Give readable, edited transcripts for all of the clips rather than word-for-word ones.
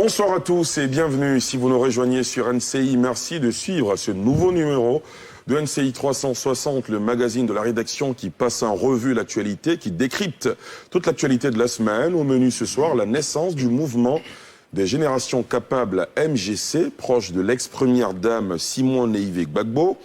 Bonsoir à tous et bienvenue. Si vous nous rejoignez sur NCI, merci de suivre ce nouveau numéro de NCI 360, le magazine de la rédaction qui passe en revue l'actualité, qui décrypte toute l'actualité de la semaine. Au menu ce soir, la naissance du mouvement des générations capables MGC, proche de l'ex-première dame Simone Neive Gbagbo.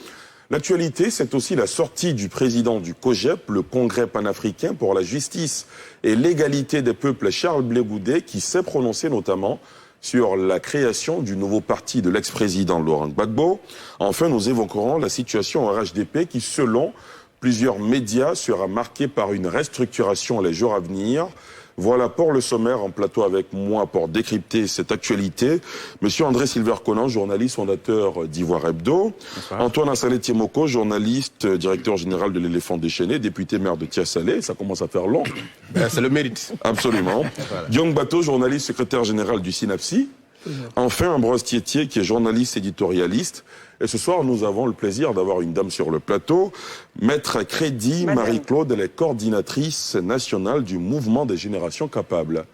L'actualité, c'est aussi la sortie du président du COJEP, le Congrès panafricain pour la justice et l'égalité des peuples, Charles Blé Goudé, qui s'est prononcé notamment sur la création du nouveau parti de l'ex-président Laurent Gbagbo. Enfin, nous évoquerons la situation en RHDP qui, selon plusieurs médias, sera marquée par une restructuration les jours à venir. Voilà pour le sommaire, en plateau avec moi pour décrypter cette actualité. Monsieur André Silver-Conan, journaliste fondateur d'Ivoire Hebdo. Bonsoir. Antoine Assalé-Tiemoko, journaliste, directeur général de l'Éléphant déchaîné, député maire de Tiasalé. Ça commence à faire long. C'est le mérite. Absolument. Voilà. Guillaume Bateau, journaliste, secrétaire général du SYNAPSI. Enfin, Ambroise Tiettier, qui est journaliste éditorialiste. Et ce soir, nous avons le plaisir d'avoir une dame sur le plateau, Maître Crédy Marie-Claude, elle est coordinatrice nationale du mouvement des générations capables.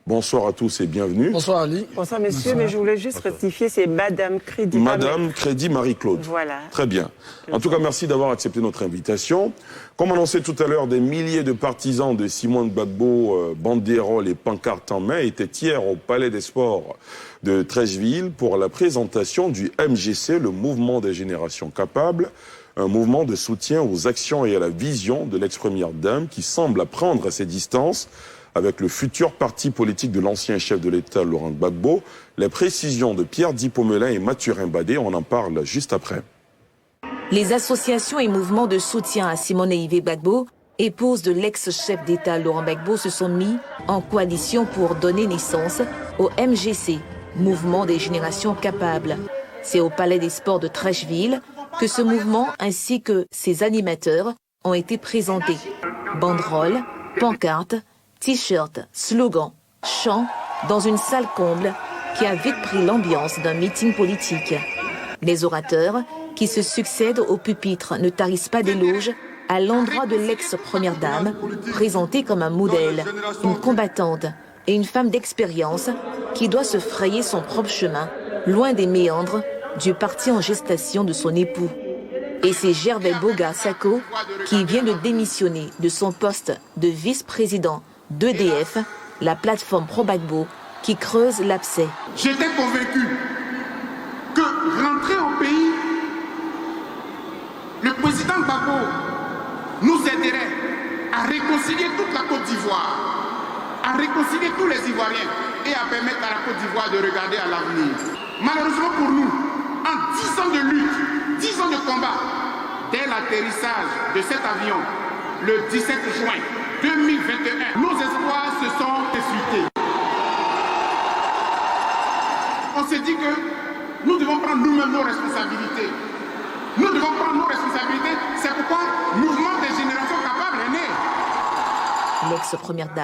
Bonsoir à tous et bienvenue. Bonsoir Ali. Bonsoir messieurs, bonsoir. Mais je voulais juste rectifier, c'est Madame Crédy. Madame Crédy Marie-Claude. Voilà. Très bien. En tout cas, merci d'avoir accepté notre invitation. Comme annoncé tout à l'heure, des milliers de partisans de Simone Gbagbo, banderoles et pancartes en main, étaient hier au Palais des Sports de Treichville pour la présentation du MGC, le mouvement des générations capables, un mouvement de soutien aux actions et à la vision de l'ex-première dame qui semble prendre ses distances avec le futur parti politique de l'ancien chef de l'État, Laurent Gbagbo. Les précisions de Pierre Dipomelin et Mathurin Badé, on en parle juste après. Les associations et mouvements de soutien à Simone Neive Gbagbo, épouse de l'ex-chef d'État Laurent Gbagbo, se sont mis en coalition pour donner naissance au MGC, Mouvement des générations capables. C'est au Palais des Sports de Treichville que ce mouvement ainsi que ses animateurs ont été présentés. Banderoles, pancartes, t-shirts, slogans, chants, dans une salle comble qui a vite pris l'ambiance d'un meeting politique. Les orateurs qui se succèdent au pupitre ne tarissent pas d'éloges à l'endroit de l'ex-première dame, présentée comme un modèle, une combattante et une femme d'expérience qui doit se frayer son propre chemin, loin des méandres du parti en gestation de son époux. Et c'est Gervais Boga Sako qui vient de démissionner de son poste de vice-président d'EDF, la plateforme pro-Gbagbo, qui creuse l'abcès. J'étais convaincu que rentrer au pays, le président Gbagbo nous aiderait à réconcilier toute la Côte d'Ivoire, à réconcilier tous les Ivoiriens et à permettre à la Côte d'Ivoire de regarder à l'avenir. Malheureusement pour nous, en 10 ans de lutte, 10 ans de combat, dès l'atterrissage de cet avion, le 17 juin 2021, nos espoirs se sont effrités. On s'est dit que nous devons prendre nous-mêmes nos responsabilités. Nous devons prendre nos responsabilités. C'est pourquoi le mouvement des générations capables est né. L'ex-première dame